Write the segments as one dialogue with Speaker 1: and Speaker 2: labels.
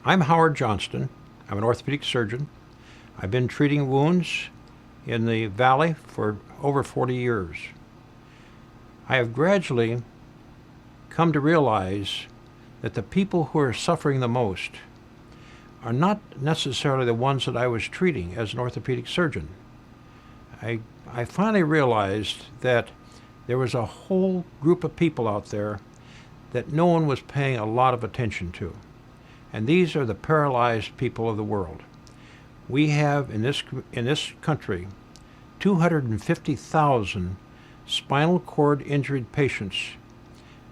Speaker 1: I'm Howard Johnston. I'm an orthopedic surgeon. I've been treating wounds in the valley for over 40 years. I have gradually come to realize that the people who are suffering the most are not necessarily the ones that I was treating as an orthopedic surgeon. I finally realized that there was a whole group of people out there that no one was paying a lot of attention to. And these are the paralyzed people of the world. We have in this country 250,000 spinal cord injured patients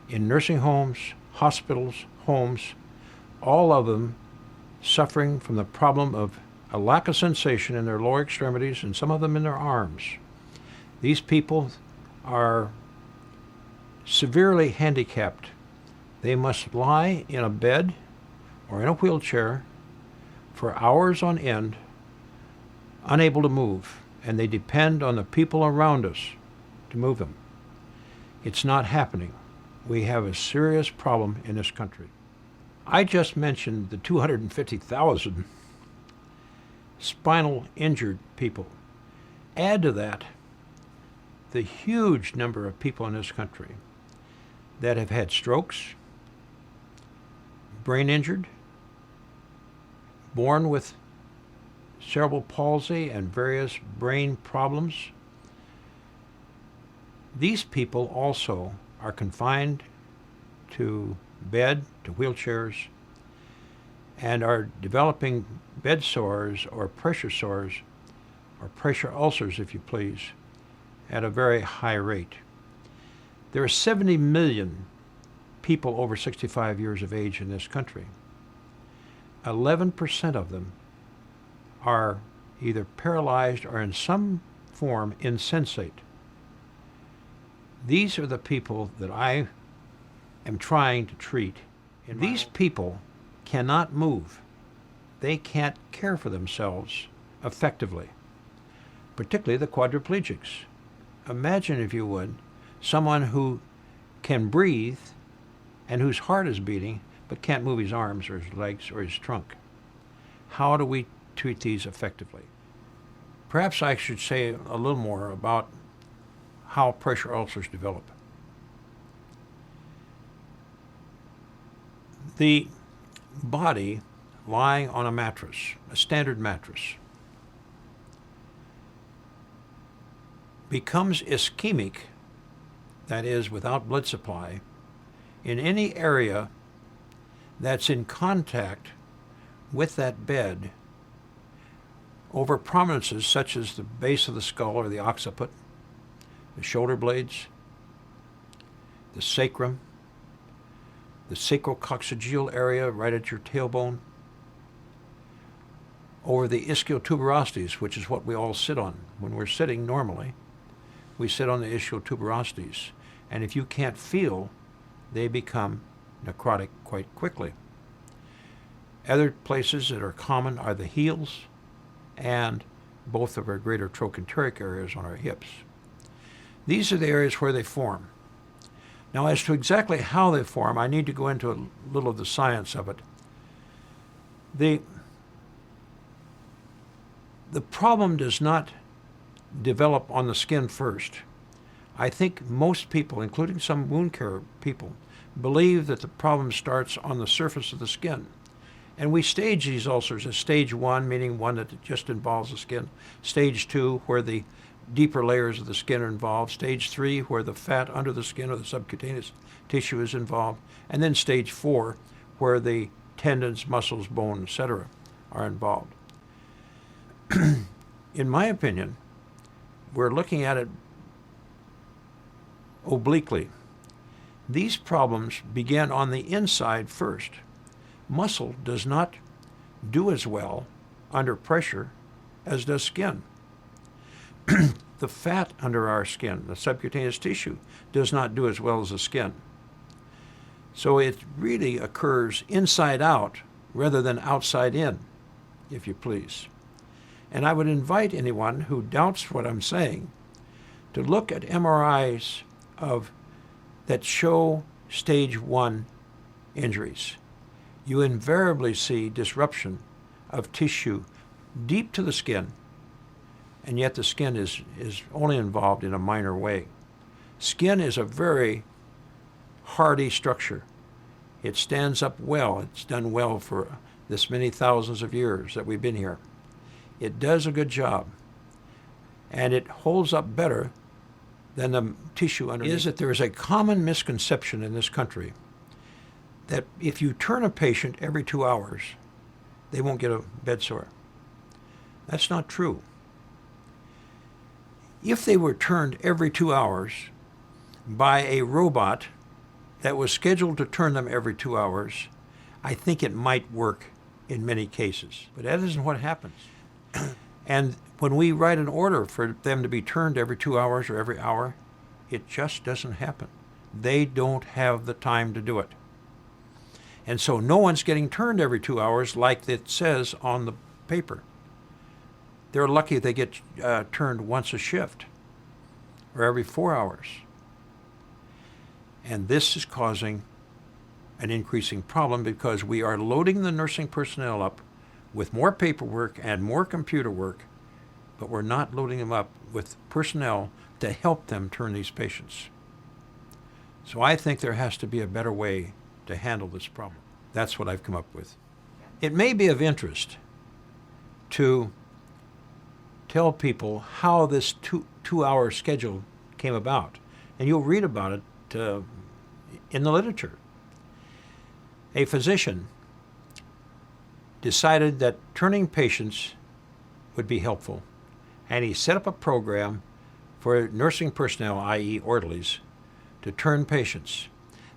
Speaker 1: in nursing homes, hospitals, homes, all of them suffering from the problem of a lack of sensation in their lower extremities and some of them in their arms. These people are severely handicapped. They must lie in a bed or in a wheelchair for hours on end, unable to move, and they depend on the people around us to move them. It's not happening. We have a serious problem in this country. I just mentioned the 250,000 spinal injured people. Add to that the huge number of people in this country that have had strokes, brain injured, born with cerebral palsy and various brain problems. These people also are confined to bed, to wheelchairs, and are developing bed sores or pressure ulcers, if you please, at a very high rate. There are 70 million people over 65 years of age in this country. 11% of them are either paralyzed or in some form insensate. These are the people that I am trying to treat. And these people cannot move. They can't care for themselves effectively, particularly the quadriplegics. Imagine, if you would, someone who can breathe and whose heart is beating but can't move his arms or his legs or his trunk. How do we treat these effectively? Perhaps I should say a little more about how pressure ulcers develop. The body lying on a mattress, a standard mattress, becomes ischemic, that is, without blood supply, in any area that's in contact with that bed over prominences such as the base of the skull or the occiput, the shoulder blades, the sacrum, the sacrococcygeal area right at your tailbone, over the ischiotuberosities, which is what we all sit on. When we're sitting normally, we sit on the ischiotuberosities. And if you can't feel, they become necrotic quite quickly. Other places that are common are the heels and both of our greater trochanteric areas on our hips. These are the areas where they form. Now, as to exactly how they form, I need to go into a little of the science of it. The problem does not develop on the skin first. I think most people, including some wound care people, believe that the problem starts on the surface of the skin. And we stage these ulcers as stage 1, meaning one that just involves the skin, stage 2, where the deeper layers of the skin are involved, stage 3, where the fat under the skin or the subcutaneous tissue is involved, and then stage 4, where the tendons, muscles, bone, etc. are involved. In my opinion, we're looking at it obliquely. These problems begin on the inside first. Muscle does not do as well under pressure as does skin. The fat under our skin, the subcutaneous tissue, does not do as well as the skin. So it really occurs inside out rather than outside in, if you please. And I would invite anyone who doubts what I'm saying to look at MRIs that show stage 1 injuries. you invariably see disruption of tissue deep to the skin, and yet the skin is only involved in a minor way. Skin is a very hardy structure. It stands up well. It's done well for this many thousands of years that we've been here. It does a good job, and it holds up better than the tissue underneath. Is that there is a common misconception in this country that if you turn a patient every 2 hours, they won't get a bed sore. That's not true. If they were turned every 2 hours by a robot that was scheduled to turn them every 2 hours, I think it might work in many cases. But that isn't what happens. And when we write an order for them to be turned every 2 hours or every hour, it just doesn't happen. They don't have the time to do it. And so no one's getting turned every 2 hours like it says on the paper. They're lucky if they get turned once a shift or every 4 hours. And this is causing an increasing problem because we are loading the nursing personnel up with more paperwork and more computer work, but we're not loading them up with personnel to help them turn these patients. So I think there has to be a better way to handle this problem. That's what I've come up with. It may be of interest to tell people how this two-hour schedule came about, and you'll read about it in the literature. A physician decided that turning patients would be helpful, and he set up a program for nursing personnel, i.e. orderlies, to turn patients.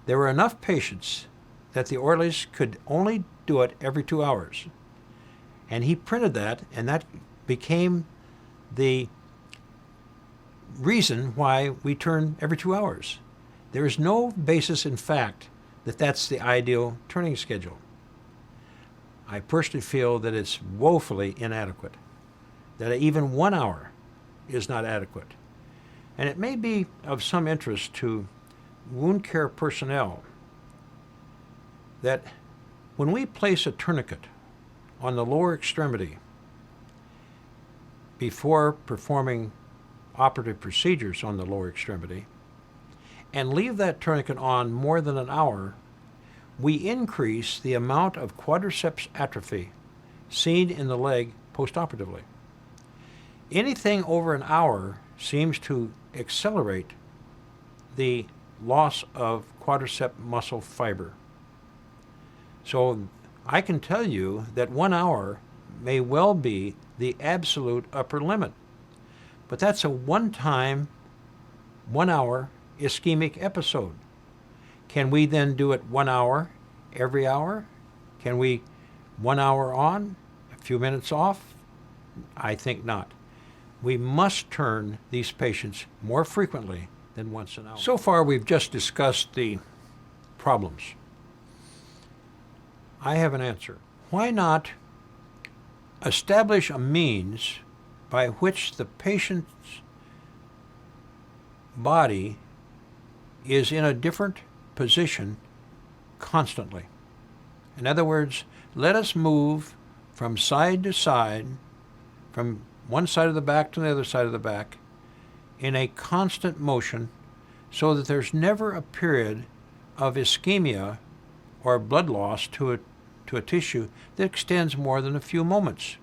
Speaker 1: There were enough patients that the orderlies could only do it every 2 hours. And he printed that, and that became the reason why we turn every 2 hours. There is no basis in fact that that's the ideal turning schedule. I personally feel that it's woefully inadequate, that even 1 hour is not adequate. And it may be of some interest to wound care personnel that when we place a tourniquet on the lower extremity before performing operative procedures on the lower extremity and leave that tourniquet on more than an hour, we increase the amount of quadriceps atrophy seen in the leg postoperatively. Anything over an hour seems to accelerate the loss of quadricep muscle fiber. So I can tell you that 1 hour may well be the absolute upper limit. But that's a one-time, 1 hour ischemic episode. Can we then do it 1 hour every hour? Can we 1 hour on, a few minutes off? I think not. We must turn these patients more frequently than once an hour. So far we've just discussed the problems. I have an answer. Why not establish a means by which the patient's body is in a different position constantly? In other words, let us move from side to side, from one side of the back to the other side of the back, in a constant motion so that there's never a period of ischemia or blood loss to a tissue that extends more than a few moments.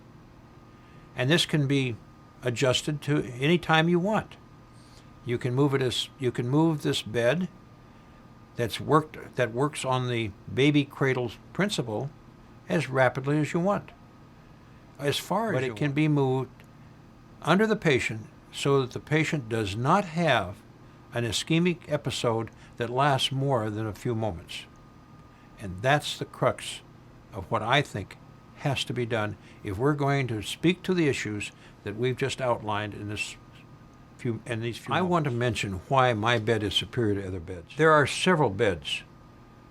Speaker 1: And this can be adjusted to any time you want. You can move this bed that works on the baby cradle principle as rapidly as you want, as far as it can be moved under the patient so that the patient does not have an ischemic episode that lasts more than a few moments. And that's the crux of what I think has to be done if we're going to speak to the issues that we've just outlined in these few moments. I want to mention why my bed is superior to other beds. There are several beds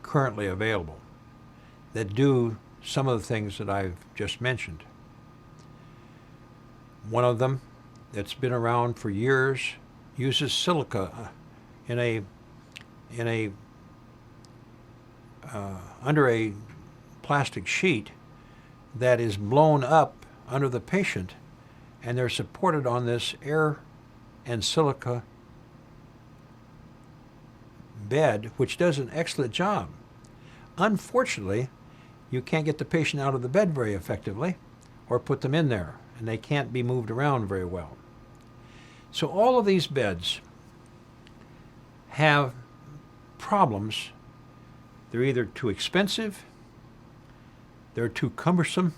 Speaker 1: currently available that do some of the things that I've just mentioned. One of them that's been around for years uses silica under a plastic sheet that is blown up under the patient, and they're supported on this air and silica bed, which does an excellent job. Unfortunately, you can't get the patient out of the bed very effectively or put them in there, and they can't be moved around very well. So all of these beds have problems. They're either too expensive, they're too cumbersome,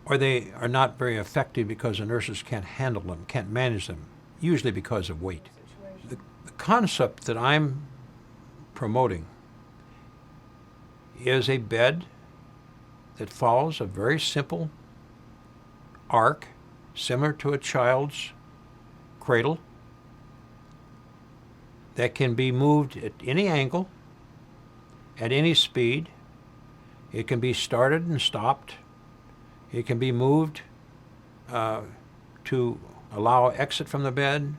Speaker 1: or they are not very effective because the nurses can't handle them, can't manage them, usually because of weight. The concept that I'm promoting is a bed that follows a very simple arc, similar to a child's cradle, that can be moved at any angle, at any speed. It can be started and stopped. It can be moved to allow exit from the bed.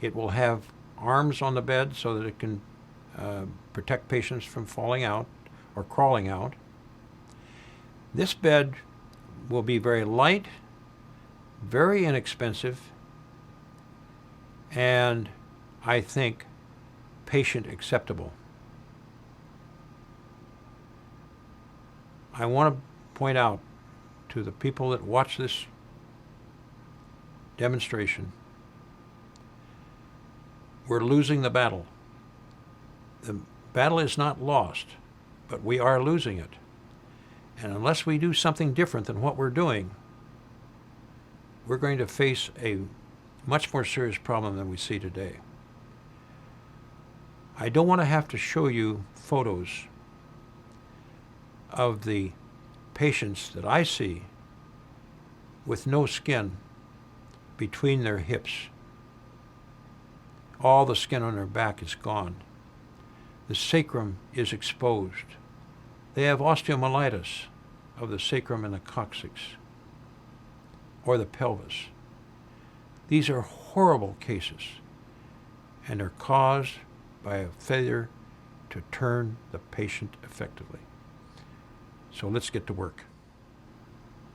Speaker 1: It will have arms on the bed so that it can protect patients from falling out or crawling out. This bed will be very light, very inexpensive, and I think patient acceptable. I want to point out to the people that watch this demonstration, we're losing the battle. The battle is not lost, but we are losing it. And unless we do something different than what we're doing, we're going to face a much more serious problem than we see today. I don't want to have to show you photos of the patients that I see with no skin between their hips. All the skin on their back is gone. The sacrum is exposed. They have osteomyelitis of the sacrum and the coccyx, or the pelvis. These are horrible cases, and they're caused by a failure to turn the patient effectively. So let's get to work.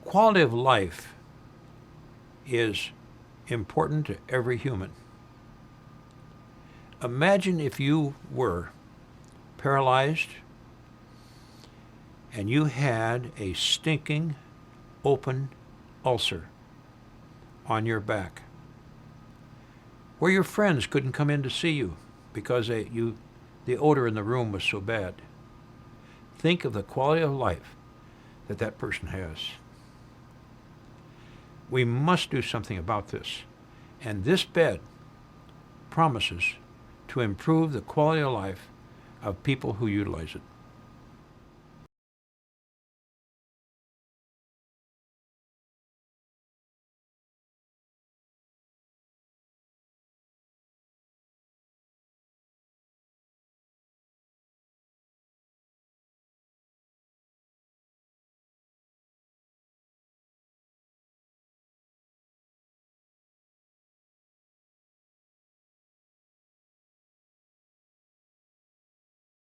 Speaker 1: Quality of life is important to every human. Imagine if you were paralyzed and you had a stinking open ulcer on your back, where your friends couldn't come in to see you because the odor in the room was so bad. Think of the quality of life that that person has. We must do something about this, and this bed promises to improve the quality of life of people who utilize it.